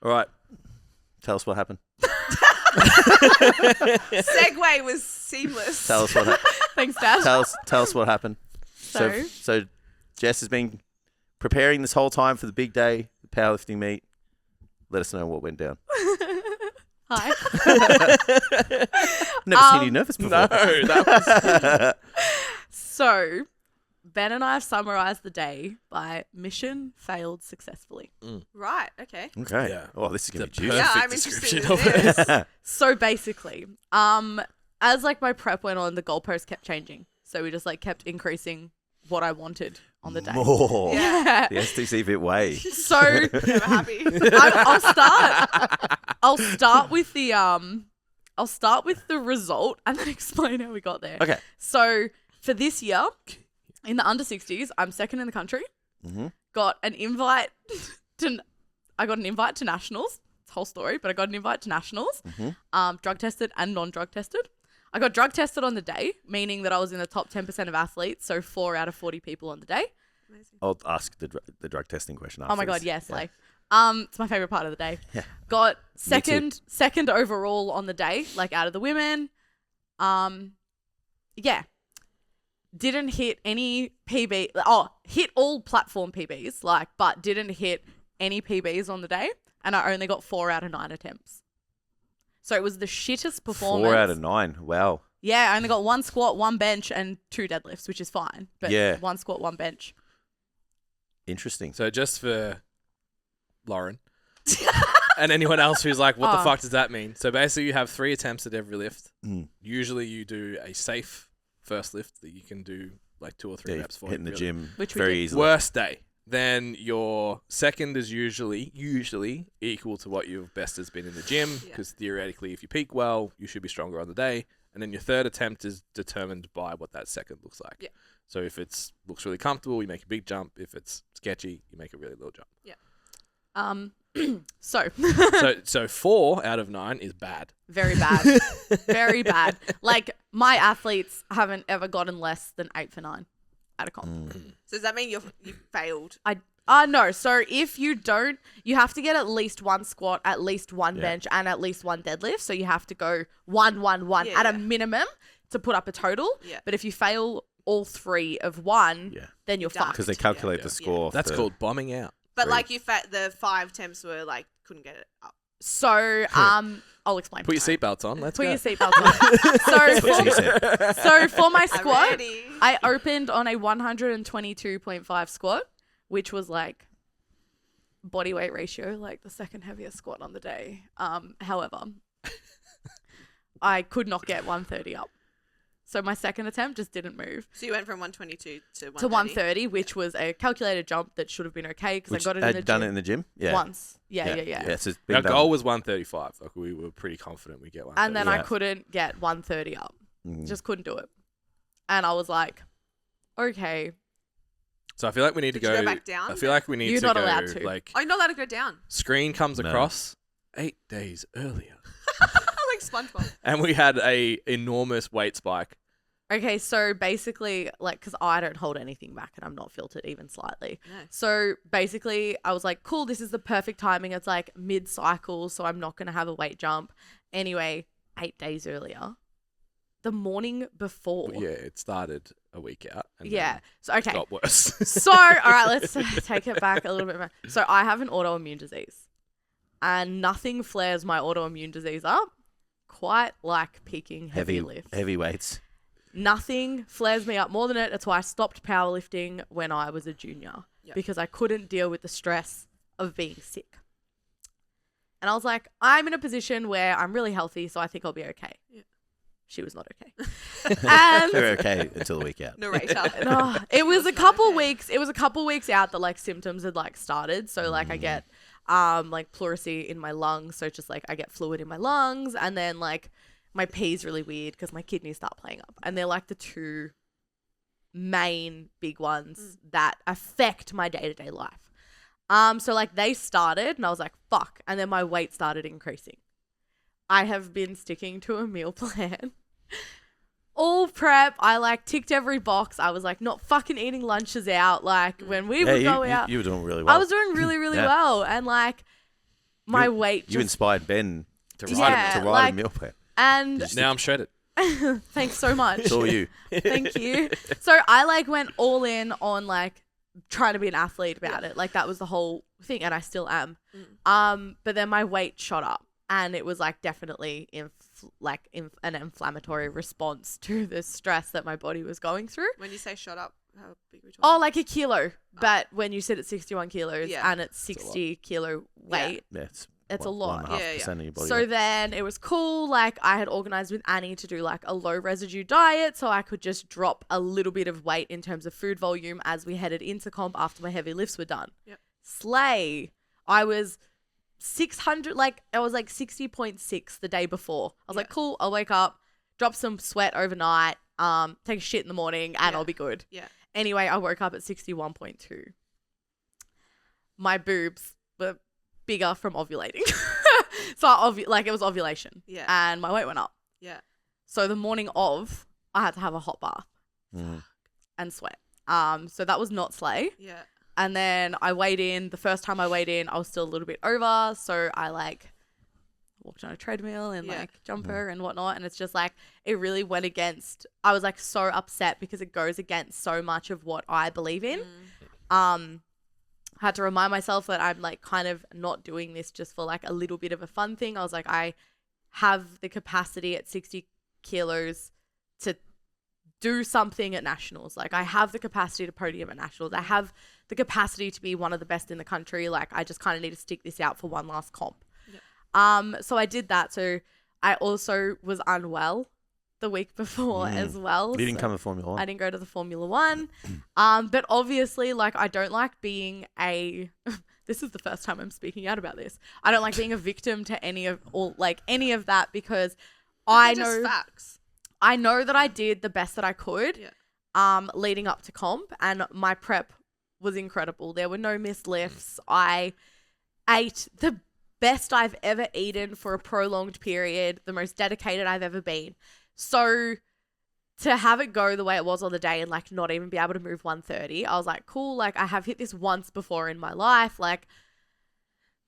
All right. Tell us what happened. Segue was seamless. Tell us what happened. Thanks, Dad. Tell us what happened. So Jess has been preparing this whole time for the big day, the powerlifting meet. Let us know what went down. Hi. Never seen you nervous before. No, that was... So, Ben and I have summarised the day by mission failed successfully. Right, okay. Okay. Yeah. Oh, this is going to be It's a juicy. Yeah, perfect I'm interested description in of this. it. So basically, as like my prep went on, the goalposts kept changing. So we just like kept increasing what I wanted on the day. More. Yeah. The STCfit way. So Never happy. I'll start with the result and then explain how we got there. Okay. So for this year, in the under 60s, I'm second in the country. Mm-hmm. Got an invite to nationals. It's a whole story, but I got an invite to nationals. Mm-hmm. Drug tested and non-drug tested. I got drug tested on the day, meaning that I was in the top 10% of athletes, so 4 out of 40 people on the day. Amazing. I'll ask the drug testing question after. Oh my god, yes, Yeah. like it's my favorite part of the day. Yeah. Got Me too. second overall on the day, like out of the women. Yeah. Didn't hit any PB. Oh, hit all platform PBs, like, but didn't hit any PBs on the day, and I only got 4 out of 9 attempts. So it was the shittest performance. 4 out of 9. Wow. Yeah, I only got 1 squat, 1 bench, and 2 deadlifts, which is fine. But Yeah. 1 squat, 1 bench. Interesting. So just for Lauren and anyone else who's like, what the fuck does that mean? So basically you have 3 attempts at every lift. Mm. Usually you do a safe first lift that you can do like 2 or 3 reps for. hitting the really. gym Which we very did. easily. Worst day. Then your second is usually equal to what your best has been in the gym, Yeah. because theoretically if you peak well, you should be stronger on the day. And then your third attempt is determined by what that second looks like. Yeah. So if it looks really comfortable, you make a big jump. If it's sketchy, you make a really little jump. So 4 out of 9 is bad. Very bad. Very bad. Like, my athletes haven't ever gotten less than 8 for 9 at a comp. So does that mean you failed? No. So if you don't, you have to get at least 1 squat, at least 1 bench, and at least 1 deadlift. So you have to go 1, 1, 1 Yeah, at a yeah. minimum to put up a total. Yeah. But if you fail all 3 of 1, Yeah. then you're Done. fucked. Because they calculate Yeah. the score. That's for- called bombing out. But Right. like the 5 attempts were like couldn't get it up. So I'll explain. Put your seatbelts on. Let's Put go. your seatbelt on. So for my I'm squat, ready. I opened on a 122.5 squat, which was like body weight ratio, like the second heaviest squat on the day. However, I could not get 130 up. So my second attempt just didn't move So you went from 122 to 130. to 130, which was a calculated jump that should have been okay because I Which got it in had the done gym it in the gym? Yeah. once. Yeah. Yeah, so it's been Our done. goal was 135. Like we were pretty confident we get 135. And then I Yeah. couldn't get 130 up. Mm. Just couldn't do it. And I was like, okay. So I feel like we need to Did you go. go back down I feel like we need You're to not go. allowed to. Like Oh, you're not allowed to go down. screen comes No. across 8 days earlier, Like SpongeBob. and we had a enormous weight spike. Okay, so basically, like, because I don't hold anything back and I'm not filtered even slightly. No. So basically, I was like, cool, this is the perfect timing. It's like mid-cycle, so I'm not going to have a weight jump. Anyway, 8 days earlier, the morning before. But yeah, it started a week out. And Yeah. then So, okay. it got worse. So, all right, let's take it back a little bit more. So I have an autoimmune disease and nothing flares my autoimmune disease up quite like peaking heavy lifts. Heavy weights. Nothing flares me up more than it. That's why I stopped powerlifting when I was a junior Yep. because I couldn't deal with the stress of being sick. And I was like, I'm in a position where I'm really healthy, so I think I'll be okay. Yeah. She was not okay. And They're okay until the week out. Narrator. no, it was a couple weeks. It was a couple weeks out that like symptoms had like started. So like I get like pleurisy in my lungs. So just like I get fluid in my lungs, and then like my pee's really weird because my kidneys start playing up, and they're like the 2 main big ones that affect my day-to-day life. So like they started, and I was like, fuck, and then my weight started increasing. I have been sticking to a meal plan. All prep, I like ticked every box. I was like not fucking eating lunches out. Like when we would go out, You were doing really well. I was doing really, really Yeah. well. And like my weight You just inspired Ben To Yeah. ride to write like- a meal plan. and now I'm shredded. thanks so much. It's all you. Thank you. So I like went all in on like trying to be an athlete about it. Like that was the whole thing, and I still am. But then my weight shot up, and it was like definitely an inflammatory response to the stress that my body was going through. When you say shot up, how big are we talking? Oh, like a kilo. But when you sit at 61 kilos Yeah. and it's 60 kilo weight, Yeah, it's a lot. 1.5% of your body. So then it was cool. Like I had organized with Annie to do like a low residue diet so I could just drop a little bit of weight in terms of food volume as we headed into comp after my heavy lifts were done. Yep. Slay. I was 600, like I was like 60.6 the day before. I was like, cool, I'll wake up, drop some sweat overnight, take a shit in the morning and I'll be good. Yeah. Anyway, I woke up at 61.2. My boobs were bigger from ovulating. So it was ovulation. Yeah. And my weight went up. Yeah. So the morning of, I had to have a hot bath and sweat. So that was not slay. Yeah. And then I weighed in. The first time I weighed in, I was still a little bit over. So I like walked on a treadmill and like jumper and whatnot. And it's just like, it really went against, I was like so upset because it goes against so much of what I believe in. I had to remind myself that I'm like kind of not doing this just for like a little bit of a fun thing. I was like, I have the capacity at 60 kilos to do something at nationals. Like I have the capacity to podium at nationals. I have the capacity to be one of the best in the country. Like I just kind of need to stick this out for one last comp. Yep. So I did that. So I also was unwell the week before as well. You didn't come to Formula 1. I didn't go to the Formula 1. But obviously, like, I don't like being this is the first time I'm speaking out about this. I don't like being a victim to any of that because I know Just facts. I know that I did the best that I could leading up to comp, and my prep was incredible. There were no missed lifts. I ate the best I've ever eaten for a prolonged period, the most dedicated I've ever been. So to have it go the way it was on the day and like not even be able to move 130, I was like, cool, like I have hit this once before in my life. Like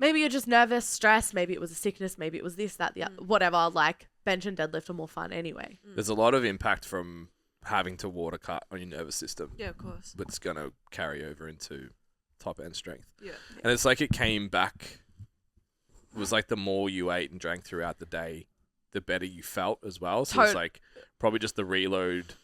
maybe you're just nervous, stressed, maybe it was a sickness, maybe it was this, that, the other, whatever. Like bench and deadlift are more fun anyway. There's a lot of impact from having to water cut on your nervous system. Yeah, of course. But it's going to carry over into top end strength. Yeah. And it's like it came back. It was like the more you ate and drank throughout the day, the better you felt as well. So it's like probably just the reload,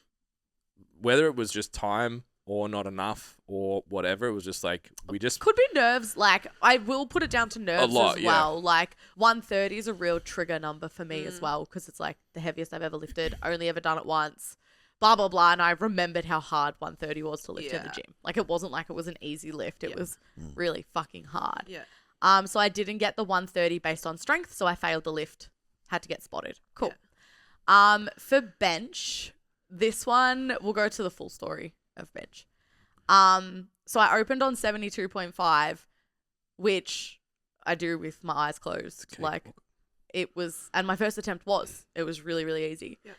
whether it was just time or not enough or whatever, it was just like could be nerves. Like I will put it down to nerves lot, as well. Like 130 is a real trigger number for me as well because it's like the heaviest I've ever lifted, only ever done it once, blah blah blah. And I remembered how hard 130 was to lift in the gym. Like it wasn't like it was an easy lift. It was really fucking hard. Yeah. So I didn't get the 130 based on strength, so I failed the lift. Had to get spotted. Cool. Yeah. For bench, this one we'll go to the full story of bench. So I opened on 72.5, which I do with my eyes closed. Okay. Like it was, and my first attempt it was really, really easy. Yeah.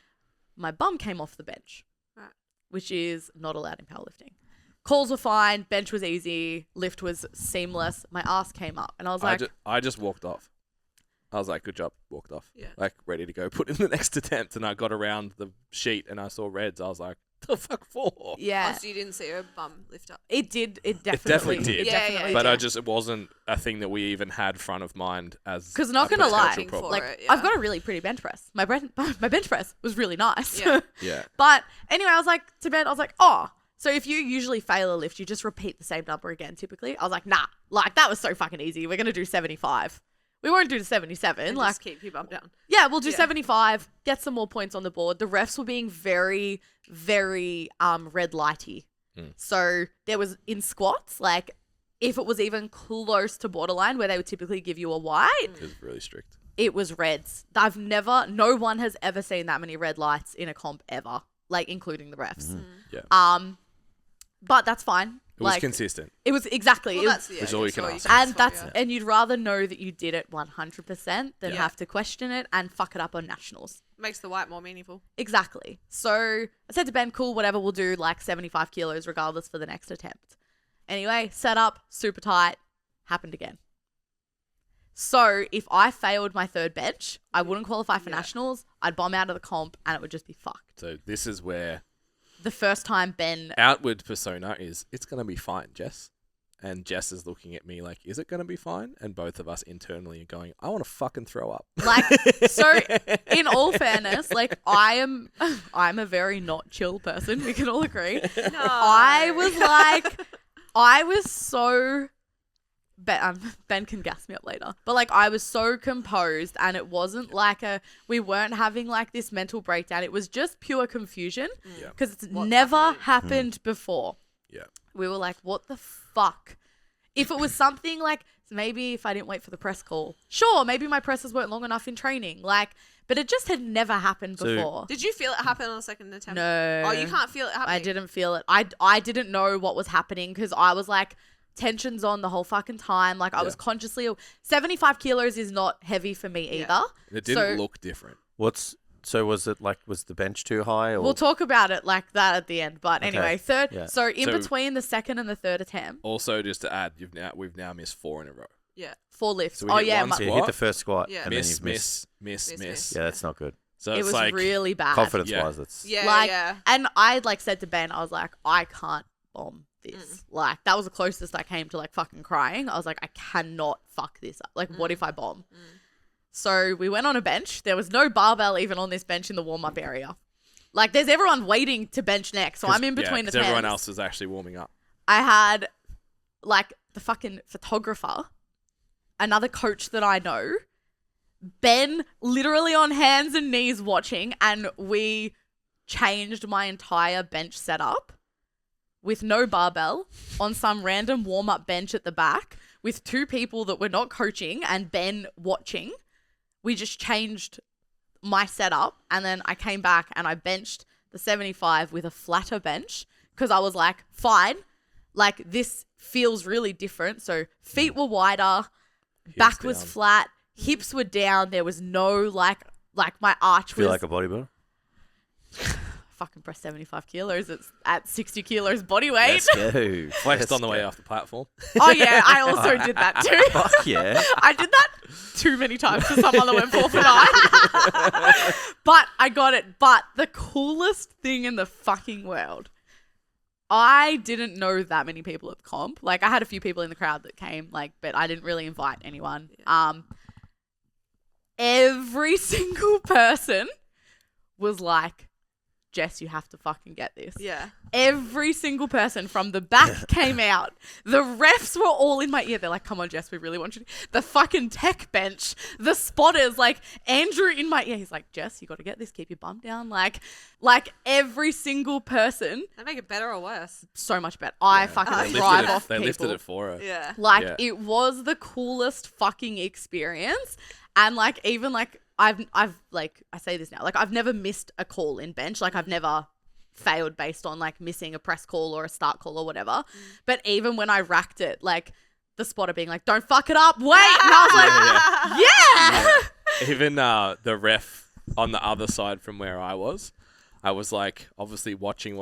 My bum came off the bench, Right. which is not allowed in powerlifting. Calls were fine. Bench was easy. Lift was seamless. My ass came up, and I was like, I just walked off. I was like, good job, walked off. Yeah. Like, ready to go put in the next attempt. And I got around the sheet and I saw reds. I was like, the fuck for? yeah, Oh, so you didn't see her bum lift up? it did. It definitely definitely did. It definitely But did. it wasn't a thing that we even had front of mind as 'Cause not a gonna lie, potential problem. like for it, yeah. I've got a really pretty bench press. My bench press was really nice. Yeah. Yeah. But anyway, I was like to Ben, I was like, oh, so if you usually fail a lift, you just repeat the same number again typically. I was like, nah, like that was so fucking easy. We're gonna do 75. We won't do 77. And Like, just keep your bum down. yeah, we'll do Yeah. 75, get some more points on the board. The refs were being very, very red lighty. So there was in squats, like if it was even close to borderline where they would typically give you a white, It was really strict. it was reds. No one has ever seen that many red lights in a comp ever, like including the refs. Yeah. But that's fine. It was like, consistent. It was exactly. Well, it- that's Which is all you can ask. and for, that's yeah. and you'd rather know that you did it 100% than Yeah. have to question it and fuck it up on nationals. Makes the white more meaningful. Exactly. So I said to Ben, cool, whatever, we'll do like 75 kilos regardless for the next attempt. Anyway, set up, super tight, happened again. So if I failed my third bench, I wouldn't qualify for nationals. I'd bomb out of the comp and it would just be fucked. So this is where The first time Ben... outward persona is, it's going to be fine, Jess. And Jess is looking at me like, is it going to be fine? And both of us internally are going, I want to fucking throw up. Like, so in all fairness, like I'm a very not chill person. We can all agree. No. I was so... Ben can gas me up later. But like I was so composed and it wasn't like we weren't having like this mental breakdown. It was just pure confusion because it's never happened before. Yeah. We were like, what the fuck? If it was something like, maybe if I didn't wait for the press call, sure, maybe my presses weren't long enough in training. Like, but it just had never happened before. Did you feel it happen on the second attempt? No. Oh, you can't feel it happening? I didn't feel it. I didn't know what was happening because I was like, tension's on the whole fucking time. Like I was consciously 75 kilos is not heavy for me either. It didn't look different. So was the bench too high? Or? We'll talk about it like that at the end. But anyway, third. Yeah. So So- between the second and the third attempt, Also, just to add, we've now missed 4 in a row. Yeah. 4 lifts. So we hit one So you hit the first squat. Yeah. And then you've missed. Miss. Yeah, that's not good. So it it's was like really bad. Confidence-wise, that's... Yeah, Like, yeah. and I like said to Ben, I was like, I can't bomb this. Like that was the closest I came to like fucking crying. I was like, I cannot fuck this up. Like, what if I bomb? So we went on a bench. There was no barbell even on this bench in the warm-up area. Like, there's everyone waiting to bench next. So I'm in between the 'cause everyone tents. else is actually warming up. I had like the fucking photographer, another coach that I know, Ben literally on hands and knees watching, and we changed my entire bench setup with no barbell on some random warm-up bench at the back with 2 people that were not coaching and Ben watching. We just changed my setup and then I came back and I benched the 75 with a flatter bench because I was like, fine, like this feels really different. So feet were wider, back was down. flat, hips were down. There was no like my arch Feel was like a bodybuilder? fucking press 75 kilos. It's at 60 kilos body weight. Let's go. Flexed on the way off the platform. Oh yeah, I also did that too. Fuck yeah. I did that too many times for someone that went 4 for 9. But I got it. But the coolest thing in the fucking world, I didn't know that many people at the comp. Like I had a few people in the crowd that came, like, but I didn't really invite anyone. Every single person was like, Jess, you have to fucking get this. Yeah. Every single person from the back came out. The refs were all in my ear. They're like, come on, Jess, we really want you to. The fucking tech bench, the spotters, like Andrew in my ear. He's like, Jess, you got to get this. Keep your bum down. Like every single person. They make it better or worse? So much better. I fucking They thrive lifted off it, they people. lifted it for her. Yeah. Like Yeah. it was the coolest fucking experience. And like even like I've like I say this now, like I've never missed a call in bench. Like I've never failed based on like missing a press call or a start call or whatever. But even when I racked it, like the spotter being like, don't fuck it up, wait. And I was like, yeah. Even the ref on the other side from where I was like obviously watching.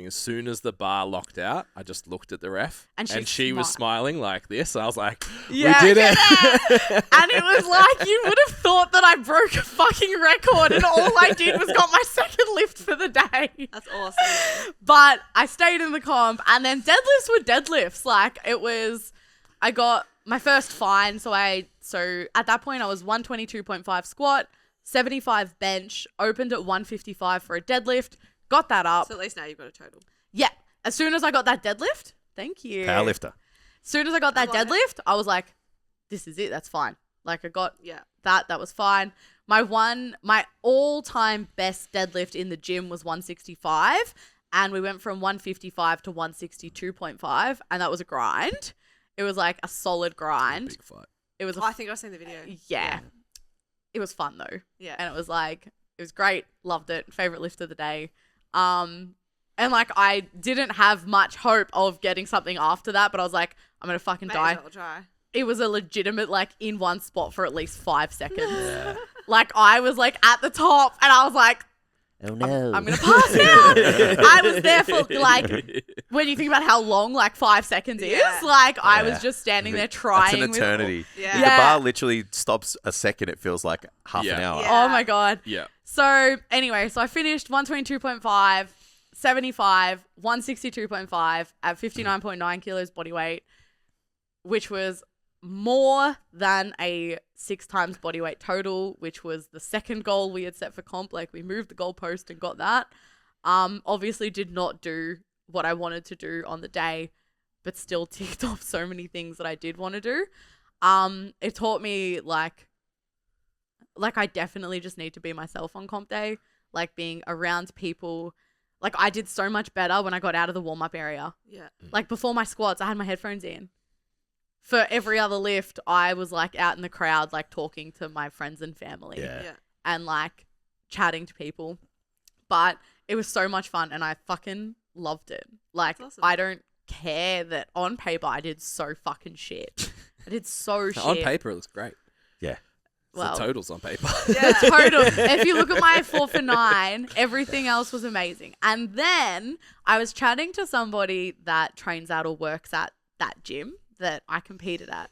As soon as the bar locked out, I just looked at the ref And she was smiling like this. I was like, Yeah, we did it. And it was like, you would have thought that I broke a fucking record and all I did was got my second lift for the day. That's awesome. But I stayed in the comp and then deadlifts were deadlifts. Like it was, I got my first fine. So at that point I was 122.5 squat, 75 bench, opened at 155 for a deadlift, got that up. So at least now you've got a total. Yeah. As soon as I got that deadlift, thank you. Powerlifter. As soon as I got that I love it. deadlift, I was like, this is it. That's fine. Like I got Yeah. that was fine. My all-time best deadlift in the gym was 165 and we went from 155 to 162.5 and that was a grind. It was like a solid grind. Big fight. It was Oh, I think I've seen the video. yeah. It was fun though. Yeah. And it was great. Loved it. Favorite lift of the day. And like I didn't have much hope of getting something after that, but I was like, I'm going to fucking May die. as well try. It was a legitimate like in one spot for at least 5 seconds. Like I was like at the top and I was like, Oh no. I'm gonna pass out. I was there for like, when you think about how long like 5 seconds Yeah. is, like I Yeah. was just standing there trying. That's an with- eternity. Yeah. If the Yeah. bar literally stops a second, it feels like half an Yeah. hour. Yeah. Oh my god. Yeah. So anyway, so I finished 122.5, 75, 162.5 at 59.9 kilos body weight, which was more than a 6 times body weight total, which was the second goal we had set for comp. Like we moved the goalpost and got that. Obviously did not do what I wanted to do on the day, but still ticked off so many things that I did want to do. It taught me like I definitely just need to be myself on comp day, like being around people. Like I did so much better when I got out of the warm-up area. Yeah. Like before my squats, I had my headphones in. For every other lift, I was like out in the crowd, like talking to my friends and family Yeah. Yeah. and like chatting to people. But it was so much fun and I fucking loved it. Like That's awesome. I don't care that on paper I did so fucking shit. I did so shit. On paper, it looks great. Yeah. Well, The totals on paper. Yeah. total. If you look at my 4 for 9, everything else was amazing. And then I was chatting to somebody that trains out or works at that gym that I competed at.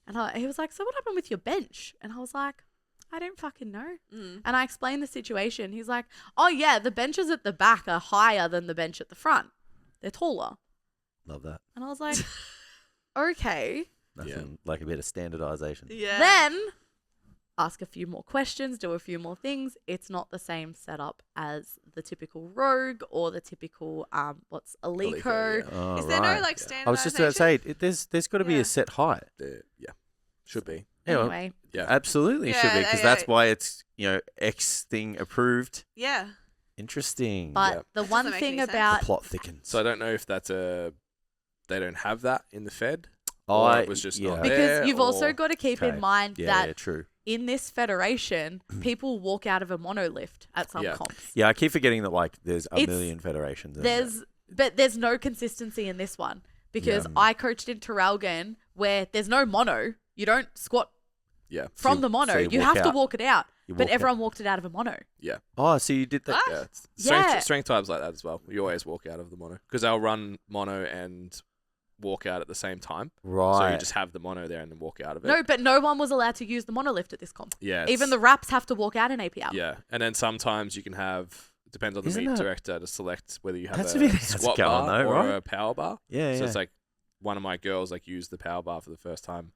And he was like, so what happened with your bench? And I was like, I don't fucking know. And I explained the situation. He's like, oh yeah, the benches at the back are higher than the bench at the front. They're taller. Love that. And I was like, okay. Nothing like a bit of standardization. Yeah. Then ask a few more questions, do a few more things. It's not the same setup as the typical Rogue or the typical what's Alico. Alico, yeah. Oh, Is there right. no like standardization? I was just about to say, there's got to be Yeah. a set height. Yeah. Should be. Yeah, well, Anyway, Yeah. absolutely Yeah, should be, because that's yeah. why it's, X thing approved. Yeah. Interesting. but Yeah. the That one doesn't make thing any sense. The about plot thickens. So I don't know if that's they don't have that in the Fed. Or it was just not because there, you've also or- got to keep Okay. in mind yeah, that yeah, true. in this federation, people walk out of a monolift at some Yeah. comps. Yeah, I keep forgetting that there's a It's- million federations. isn't there? But there's no consistency in this one because Yeah. I coached in Terrelgan where there's no mono. You don't squat Yeah. from So the mono. so you walk have to out. walk it out. You But walk out. everyone walked it out of a mono. Yeah. Oh, so you did that? What? Yeah. It's Yeah. Strength types like that as well. You always walk out of the mono because they'll run mono and walk out at the same time. Right. So you just have the mono there and then walk out of it. No, but no one was allowed to use the monolift at this comp. Yeah. Even it's- the wraps have to walk out in APL. Yeah. And then sometimes you can have, it depends on the Isn't meet that- director to select whether you have That's a a bit- that's squat going bar though, or right? a power bar. yeah, So yeah. it's like one of my girls used the power bar for the first time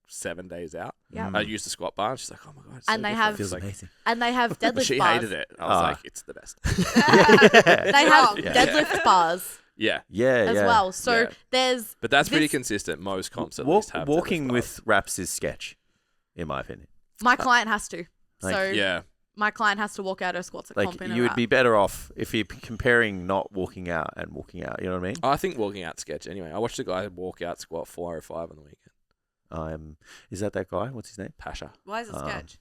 7 days out. Yeah. Mm. I used the squat bar and she's like, oh my god. It's And so they different. have- It's Feels like, amazing. And they have deadlift she bars. hated it. I was Ah. like, it's the best. They have Yeah. deadlift bars Yeah. Yeah, as yeah. well. So Yeah. there's But that's pretty This- consistent. Most comps at least have Walking deadlift with wraps is sketch, in my opinion. my client has to. Like- So bars. Yeah. my client has to walk out her squats at Like comp in a you would wrap. be better off if you're comparing not walking out and walking out. You know what I mean? I think walking out sketch anyway. I watched a guy walk out squat 405 on the weekend. Is that guy? What's his name? Pasha. Why is it sketch?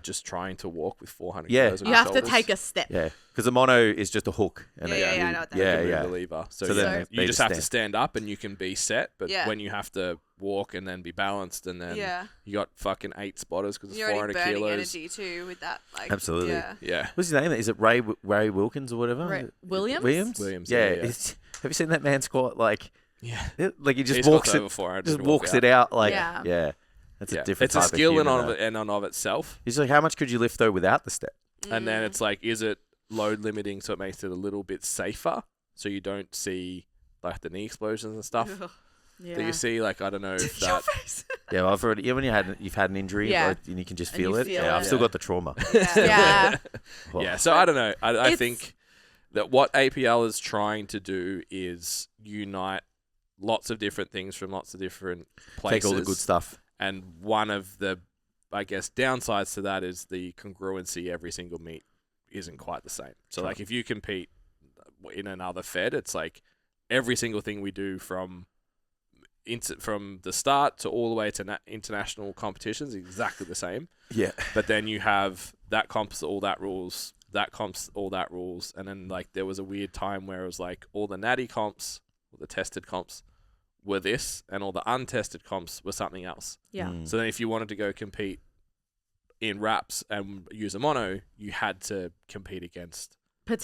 Just trying to walk with 400 Yeah. kilos on You his have to shoulders. take a step. Yeah, because the mono is just a hook. And Yeah, it- yeah, you- I know what that You yeah, can move yeah. the lever. So, So then you they just just have to stand. stand up and you can be set. But Yeah. when you have to walk and then be balanced and then Yeah. you got fucking 8 spotters because it's You're already 400 burning kilos. energy too with that. Like, Absolutely. Yeah. Yeah. What's his name? Is it Ray Wilkins or whatever? Williams? Williams. yeah, Yeah. yeah. Have you seen that man squat? Like Yeah. he just He's walks got it, over 400 just to walks walk it out. Like Yeah. yeah. That's Yeah. a different It's a type skill of in human, on, though. in and of itself. He's like, how much could you lift though without the step? And then it's like, is it load limiting so it makes it a little bit safer so you don't see like the knee explosions and stuff Ugh. Yeah. that you see? Like, I don't know if Your that. face. Yeah, well, I've already. Yeah, when you've had an injury, Yeah. like, and you can just And feel you it. feel Yeah, I've it. still Yeah. got the trauma. Yeah. Oh. Yeah, so I don't know. I It's- think that what APL is trying to do is unite lots of different things from lots of different places. Take all the good stuff. And one of the, I guess, downsides to that is the congruency every single meet isn't quite the same. So, like, if you compete in another Fed, it's like every single thing we do from the start to all the way to international competitions is exactly the same. Yeah. But then you have that comps all that rules, that comps all that rules, and then like there was a weird time where it was like all the natty comps, or the tested comps, were this, and all the untested comps were something else. Yeah. Mm. So then if you wanted to go compete in wraps and use a mono, you had to compete against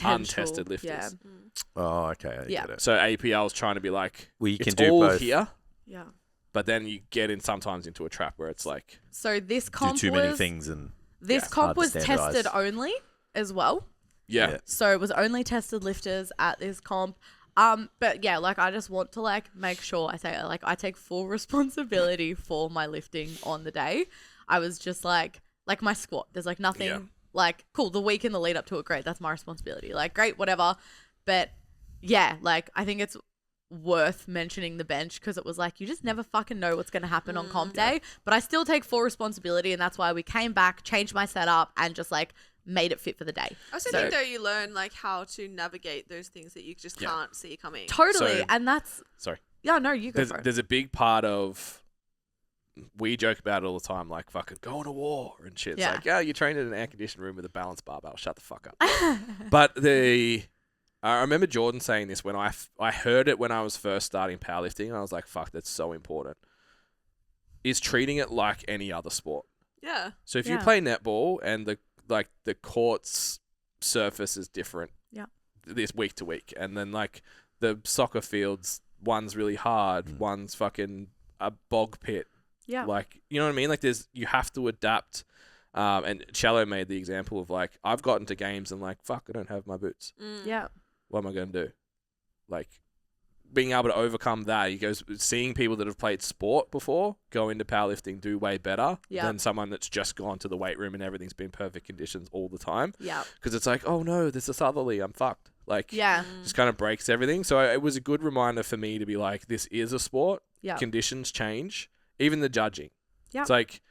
untested lifters. Yeah. Oh, okay. I Yeah. get it. So APL's trying to be like, Well, you it's can do all both. here, Yeah. but then you get in sometimes into a trap where it's like, So this Do comp too many was things and this hard comp to was standardise. tested only as well. yeah. So it was only tested lifters at this comp. But yeah, like I just want to like make sure I say like I take full responsibility for my lifting on the day. I was just like my squat. There's like nothing Yeah. like cool. The week in the lead up to it, great. That's my responsibility. Like great, whatever. But yeah, like I think it's worth mentioning the bench because it was like you just never fucking know what's going to happen on comp day. But I still take full responsibility, and that's why we came back, changed my setup, and just like made it fit for the day. I also think though you learn like how to navigate those things that you just can't see coming. Totally, So- and that's Sorry. yeah. No, you go for it. There's a big part of, we joke about it all the time, like fucking going to war and shit. It's Yeah. like, yeah, you trained in an air conditioned room with a balanced barbell. Shut the fuck up. But I remember Jordan saying this when I heard it when I was first starting powerlifting, and I was like, fuck, that's so important. Is treating it like any other sport. Yeah. So if you Yeah. play netball and the court's surface is different, Yeah. this week to week, and then like the soccer fields, one's really hard, one's fucking a bog pit. Yeah. Like, you know what I mean? Like you have to adapt. And Shallow made the example of like, I've gotten to games and like, fuck, I don't have my boots. Yeah. What am I going to do? Like, being able to overcome that, he goes, seeing people that have played sport before go into powerlifting do way better Yeah. than someone that's just gone to the weight room and everything's been perfect conditions all the time. Yeah. Because it's like, oh no, there's a southerly, I'm fucked. Like, Yeah. just kind of breaks everything. So it was a good reminder for me to be like, this is a sport. Yeah. Conditions change. Even the judging. Yeah. It's like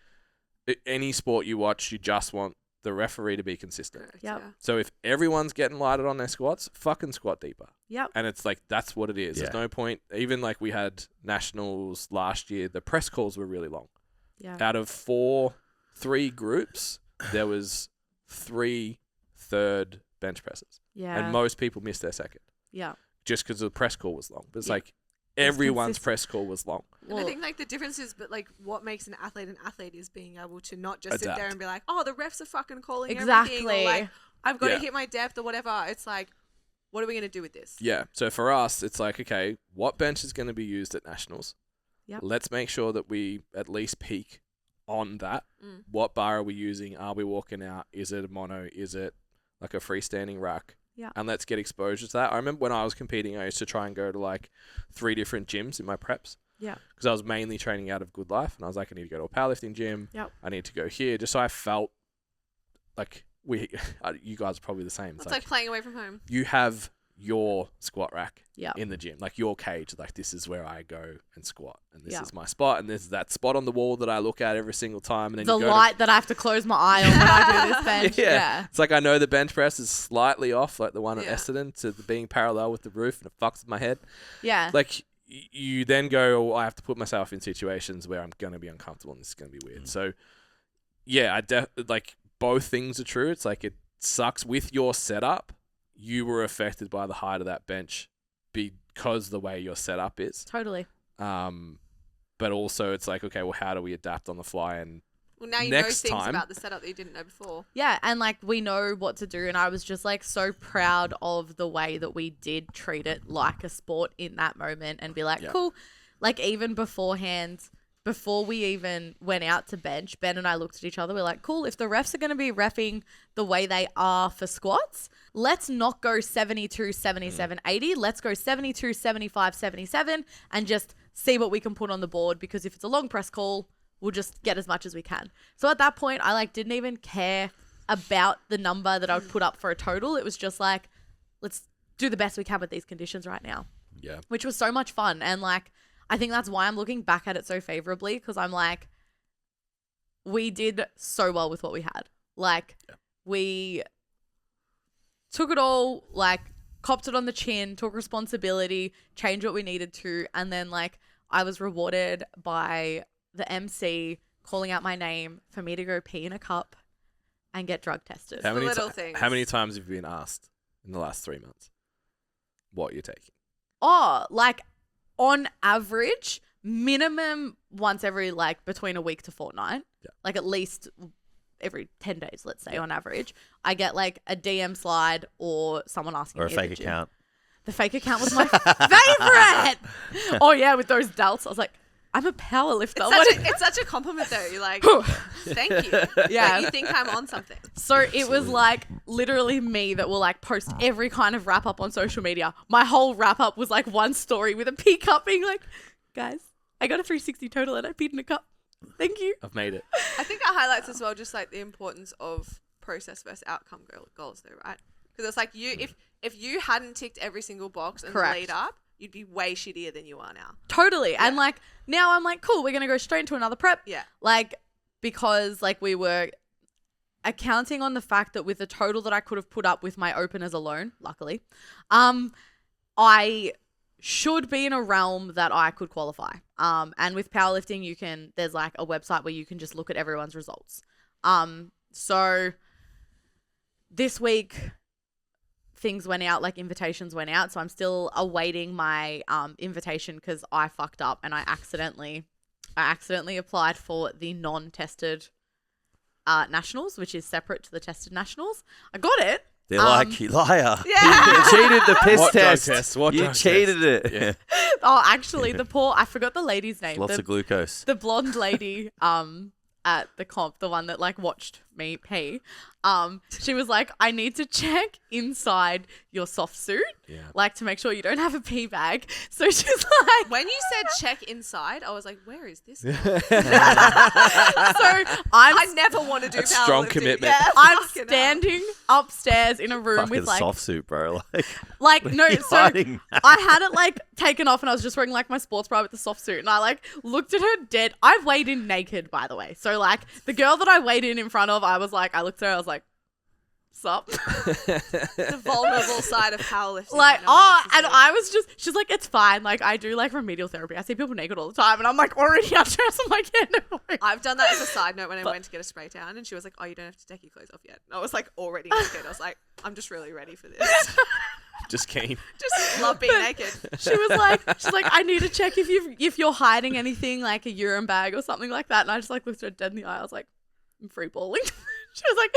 any sport you watch, you just want the referee to be consistent. Correct, Yep. yeah. So if everyone's getting lighted on their squats, fucking squat deeper. Yep. And it's like, that's what it is. Yeah. There's no point. Even like we had nationals last year, the press calls were really long. Yeah. Out of 3 groups, there was 3 third bench presses. Yeah. And most people missed their second Yeah. just because the press call was long. But it's Yeah. like everyone's consistent. press call was long. And I think like the difference is, but like what makes an athlete is being able to not just sit Adapt. there and be like, oh, the refs are fucking calling Exactly. everything, or like I've got Yeah. to hit my depth or whatever. It's like, what are we gonna do with this? Yeah. So for us, it's like, okay, what bench is going to be used at nationals? Yep. Let's make sure that we at least peak on that. What bar are we using? Are we walking out? Is it a mono? Is it like a freestanding rack? Yeah. And let's get exposure to that. I remember when I was competing, I used to try and go to like 3 different gyms in my preps. Yeah. Because I was mainly training out of Good Life, and I was like, I need to go to a powerlifting gym. Yep. I need to go here, just so I felt like you guys are probably the same. It's like playing away from home. You have your squat rack Yep. in the gym, like your cage. Like, this is where I go and squat, and this Yeah. is my spot, and this is that spot on the wall that I look at every single time. And then The you go light that I have to close my eye on when I do this bench. Yeah. Yeah. It's like, I know the bench press is slightly off, like the one at Yeah. Essendon, to being parallel with the roof, and it fucks with my head. Yeah. Like, you then go, oh, I have to put myself in situations where I'm going to be uncomfortable and this is going to be weird. So, yeah, like, both things are true. It's like, it sucks with your setup. You were affected by the height of that bench because the way your setup is. Totally. But also, it's like, okay, well, how do we adapt on the fly? And Well, now you Next know things time- about the setup that you didn't know before. Yeah, and like we know what to do, and I was just like so proud of the way that we did treat it like a sport in that moment, and be like, Yeah. cool. Like even beforehand, before we even went out to bench, Ben and I looked at each other. We're like, cool. If the refs are going to be reffing the way they are for squats, let's not go 72, 77, 80. Let's go 72, 75, 77, and just see what we can put on the board. Because if it's a long press call, we'll just get as much as we can. So at that point, I like didn't even care about the number that I would put up for a total. It was just like, let's do the best we can with these conditions right now, yeah, which was so much fun. And like, I think that's why I'm looking back at it so favorably, because I'm like, we did so well with what we had. Like, we took it all, like, copped it on the chin, took responsibility, changed what we needed to, and then, like, I was rewarded by the MC calling out my name for me to go pee in a cup and get drug tested. The little things. How many times have you been asked in the last 3 months what you're taking? Oh, like, on average, minimum once every, like, between a week to fortnight. Yeah. Like, at least every 10 days, let's say, on average, I get like a DM slide or someone asking Or a me at the fake gym. account. The fake account was my favorite. Oh yeah, with those delts, I was like, I'm a power lifter. It's such a compliment though. You're like, thank you. Yeah. Like, you think I'm on something. So it was like literally me that will like post every kind of wrap up on social media. My whole wrap up was like one story with a pea cup being like, guys, I got a 360 total and I peed in a cup. Thank you. I've made it. I think that highlights as well just like the importance of process versus outcome goals though, right? Because it's like if you hadn't ticked every single box in the lead up, you'd be way shittier than you are now. Totally. Yeah. And like now I'm like, cool, we're going to go straight into another prep. Yeah. Like because like we were accounting on the fact that with the total that I could have put up with my openers alone, luckily, I should be in a realm that I could qualify. And with powerlifting, there's like a website where you can just look at everyone's results. So this week things went out, like invitations went out. So I'm still awaiting my invitation because I fucked up and I accidentally applied for the non-tested nationals, which is separate to the tested nationals. I got it. They're like, you liar. Yeah. You cheated the piss What drug test. test? What You drug cheated test? it. Yeah. Oh, actually, I forgot the lady's name. Lots of glucose. The blonde lady at the comp, the one that like watched me pee, she was like, I need to check inside your soft suit, like to make sure you don't have a pee bag. So she's like, When you said check inside, I was like, where is this going? so I never want to do That's strong powerlifting. commitment. Yeah, I'm fucking hell. standing upstairs in a room Fucking with like soft suit, bro. Like, no, you so hiding now? I had it like taken off and I was just wearing like my sports bra with the soft suit and I like looked at her dead. I weighed in naked, by the way. So like the girl that I weighed in front of, I looked at her, I was like, sup? The vulnerable side of powerlifting. Like, no one wants to and see. I was just, she's like, it's fine. Like, I do like remedial therapy. I see people naked all the time and I'm like already undressed. I'm like, yeah, no worries. I've done that as a side note when I went to get a spray tan and she was like, oh, you don't have to take your clothes off yet. And I was like already naked. I was like, I'm just really ready for this. Just keen. Just love being naked. She's like, I need to check if you're hiding anything like a urine bag or something like that. And I just like looked at her dead in the eye. I was like, I'm free balling. She was like,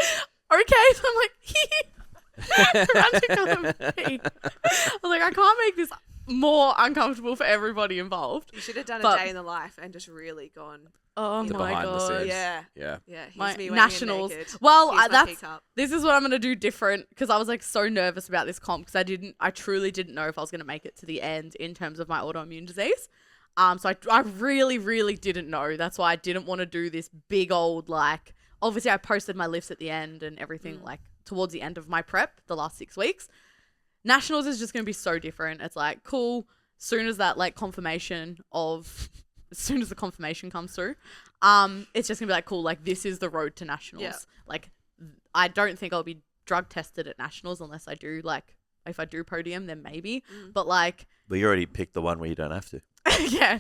okay. So I'm like, run to come pee. I was like, I can't make this more uncomfortable for everybody involved. You should have done But- a day in the life and just really gone. Oh The my behind the god. scenes. Yeah. Yeah. Yeah, here's My me weighing in nationals. naked. Well, Here's my that's teacup. this is what I'm gonna do different because I was like so nervous about this comp because I truly didn't know if I was gonna make it to the end in terms of my autoimmune disease. So I really, really didn't know. That's why I didn't want to do this big old like. Obviously, I posted my lifts at the end and everything like towards the end of my prep the last 6 weeks. Nationals is just gonna be so different. It's like cool. Soon as that like confirmation of. As soon as the confirmation comes through, it's just gonna be like, cool, like this is the road to nationals. Yeah. Like, I don't think I'll be drug tested at nationals unless I do, like, if I do podium, then maybe. But like, But you already picked the one where you don't have to. yeah.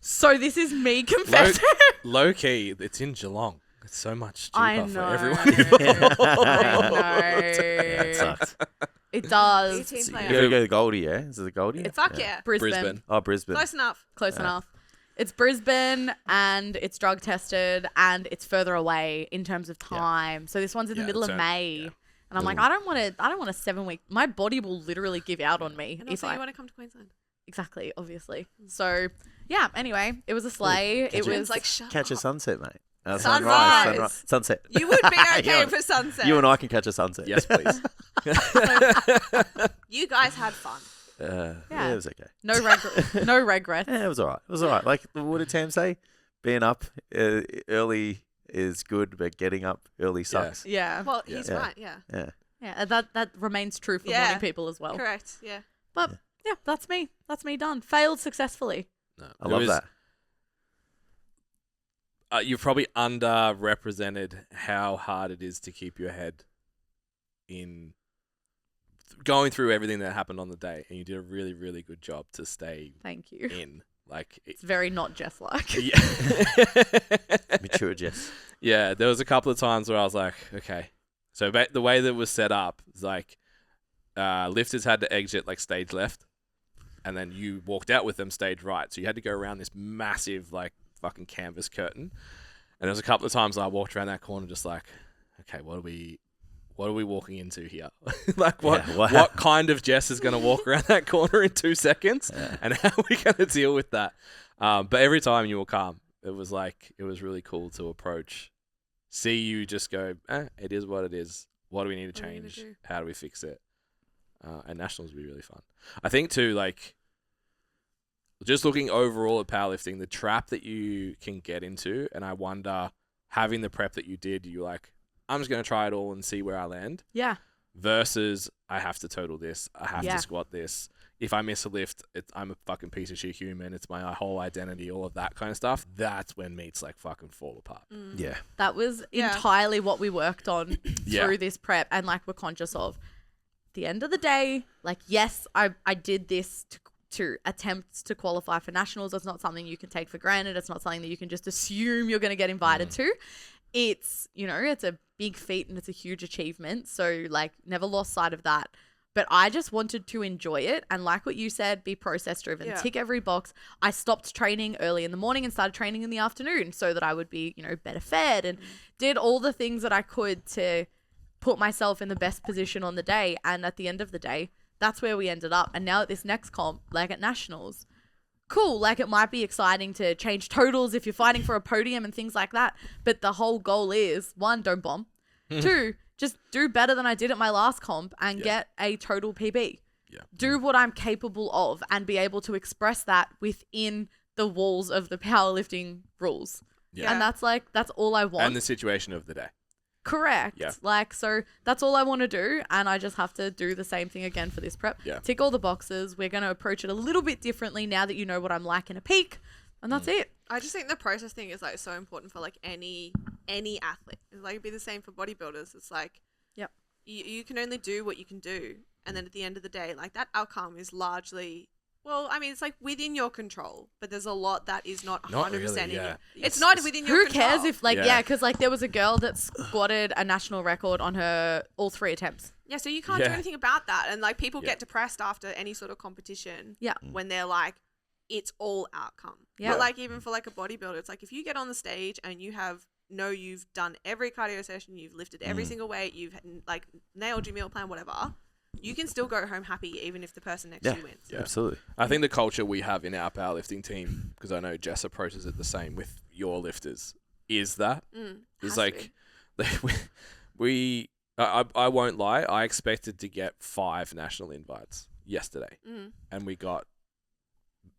So this is me confessing. Low key, it's in Geelong. It's so much I cheaper know. for everyone. I That sucks. It does. 18 You player. gotta go to Goldie, yeah? Is it the Goldie? Fuck yeah. Brisbane. Oh, Brisbane. Close enough. Close enough. It's Brisbane and it's drug tested and it's further away in terms of time. So this one's in the middle of so- May. yeah. And I'm like, I don't want a 7 week. My body will literally give out on me And if also, I you want to come to Queensland. exactly, obviously. So yeah. Anyway, it was a sleigh. It Jen's was like, shut Catch a up. sunset, mate. Sunrise. Sunset. You would be You okay and- for sunset. You and I can catch a sunset. Yes, please. You guys had fun. Yeah, it was okay. no regret. No regrets. Yeah, it was all right. It was all right. Like, what did Tam say? Being up early is good, but getting up early sucks. Yeah. Well, he's Yeah. right. Yeah. Yeah. Yeah. That remains true for Yeah. morning people as well. Correct. Yeah. But yeah, that's me. That's me done. Failed successfully. No, I love that. You've probably underrepresented how hard it is to keep your head in going through everything that happened on the day, and you did a really, really good job to stay Thank you. in. Like, It's very not Jess like. yeah. Mature Jess. Yeah, there was a couple of times where I was like, okay. So the way that it was set up is like lifters had to exit like stage left, and then you walked out with them stage right. So you had to go around this massive like fucking canvas curtain, there was a couple of times I walked around that corner just like, okay, what are we walking into here? Like what kind of Jess is going to walk around that corner in 2 seconds, and how are we going to deal with that? But every time you were calm, it was really cool to approach, see you just go, it is what it is. What do we need to change? How do we fix it? And nationals would be really fun. I think too, like, just looking overall at powerlifting, the trap that you can get into, and I wonder, having the prep that you did, you're like, I'm just going to try it all and see where I land. Yeah. Versus, I have to total this. I have to squat this. If I miss a lift, I'm a fucking piece of shit human. It's my whole identity, all of that kind of stuff. That's when meets like fucking fall apart. Yeah. That was entirely what we worked on through this prep, and like we're conscious of. At the end of the day, like, yes, I did this to attempt to qualify for nationals. It's not something you can take for granted. It's not something that you can just assume you're going to get invited to. It's, it's a big feat and it's a huge achievement. So like, never lost sight of that. But I just wanted to enjoy it. And like what you said, be process driven, tick every box. I stopped training early in the morning and started training in the afternoon so that I would be, better fed, and did all the things that I could to put myself in the best position on the day. And at the end of the day, that's where we ended up. And now at this next comp, like at nationals, cool. Like, it might be exciting to change totals if you're fighting for a podium and things like that. But the whole goal is, 1, don't bomb. 2, just do better than I did at my last comp and get a total PB. Yeah. Do what I'm capable of and be able to express that within the walls of the powerlifting rules. Yeah. And that's all I want. And the situation of the day. Correct. Yeah. Like, so that's all I want to do. And I just have to do the same thing again for this prep. Yeah. Tick all the boxes. We're going to approach it a little bit differently now that you know what I'm like in a peak. And that's it. I just think the process thing is like so important for like any athlete. It's like, it'd be the same for bodybuilders. It's like, you can only do what you can do. And then at the end of the day, like, that outcome is largely, well, I mean, it's like within your control, but there's a lot that is not 100% really, in yeah. your, it's not within your control. Who cares if, like, because like there was a girl that squatted a national record on her all 3 attempts. Yeah, so you can't do anything about that. And like, people get depressed after any sort of competition when they're like, it's all outcome. Yeah. But like, even for like a bodybuilder, it's like, if you get on the stage and you've done every cardio session, you've lifted every single weight, you've like nailed your meal plan, whatever, you can still go home happy even if the person next to you wins. Yeah, absolutely. I think the culture we have in our powerlifting team, because I know Jess approaches it the same with your lifters, is that is like I won't lie, I expected to get 5 national invites yesterday, and we got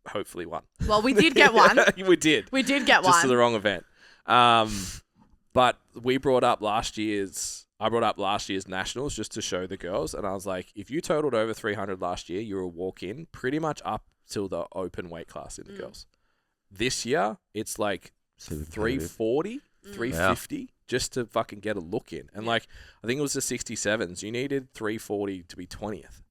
hopefully 1. Well, we did get 1. We did get 1 just to the wrong event. But I brought up last year's nationals just to show the girls, and I was like, if you totaled over 300 last year, you were a walk-in pretty much up till the open weight class in the girls. This year, it's like 340, 350 just to fucking get a look in. And like, I think it was the 67s. You needed 340 to be 20th.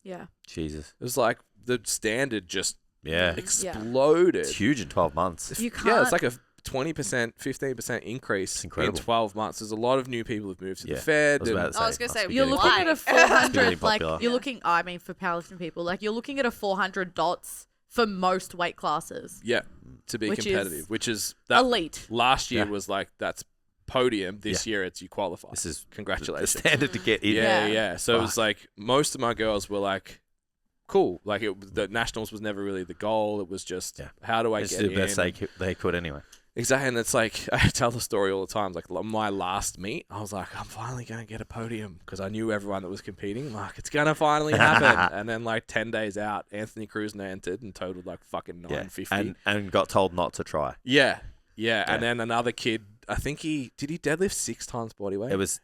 Yeah. Jesus. It was like the standard just exploded. It's huge in 12 months. You can't. Yeah, it's like a 20%, 15% increase in 12 months. There's a lot of new people who've moved to the Fed. I was going to say, you're looking at a 400, like, you're looking, I mean, for powerlifting people, like, you're looking at a 400 dots for most weight classes. Yeah, to be competitive, which is that elite. Last year was like, that's podium. This year it's you qualify. This is congratulations. The standard to get in. Yeah. So it was like, most of my girls were like, cool. Like, the nationals was never really the goal. It was just, how do I get in? It's the best they could anyway. Exactly, and it's like, I tell the story all the time. Like, my last meet, I was like, I'm finally going to get a podium, because I knew everyone that was competing. Like, it's going to finally happen. And then like 10 days out, Anthony Krusner entered and totaled like fucking 950. And got told not to try. Yeah. And then another kid, I think did he deadlift 6 times body weight? It was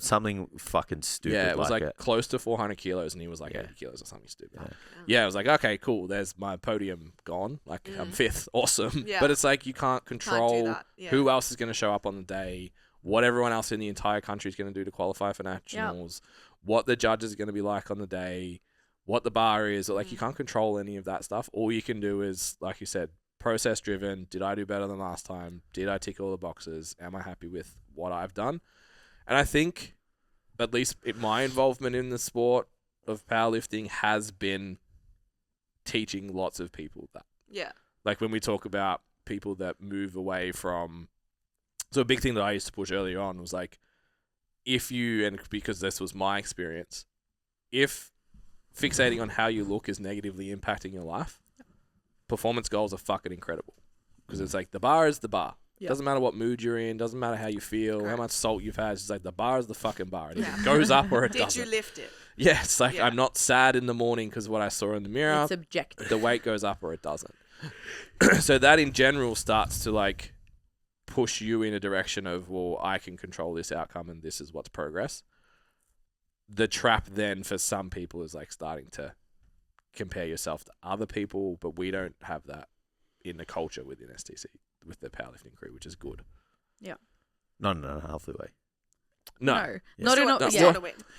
something fucking stupid. Yeah, it was like close to 400 kilos, and he was like 80 kilos or something stupid. Yeah, I was like, okay, cool. There's my podium gone. Like, I'm 5th. Awesome. Yeah. But it's like, you can't control who else is going to show up on the day, what everyone else in the entire country is going to do to qualify for nationals, what the judges are going to be like on the day, what the bar is. Like, you can't control any of that stuff. All you can do is, like you said, process driven. Did I do better than last time? Did I tick all the boxes? Am I happy with what I've done? And I think, at least my involvement in the sport of powerlifting has been teaching lots of people that. Yeah. Like, when we talk about people that move away from So a big thing that I used to push earlier on was like, if you, and because this was my experience, if fixating on how you look is negatively impacting your life, performance goals are fucking incredible. Because it's like, the bar is the bar. Yep. Doesn't matter what mood you're in, doesn't matter how you feel, how much salt you've had. It's just like, the bar is the fucking bar. It either goes up or it doesn't. Did you lift it? Yeah, it's like, I'm not sad in the morning because what I saw in the mirror. It's objective. The weight goes up or it doesn't. So that in general starts to like push you in a direction of, well, I can control this outcome and this is what's progress. The trap then for some people is like starting to compare yourself to other people, but we don't have that in the culture within STC with the powerlifting crew, which is good. Yeah. Not in a healthy way. No. Not in a yeah.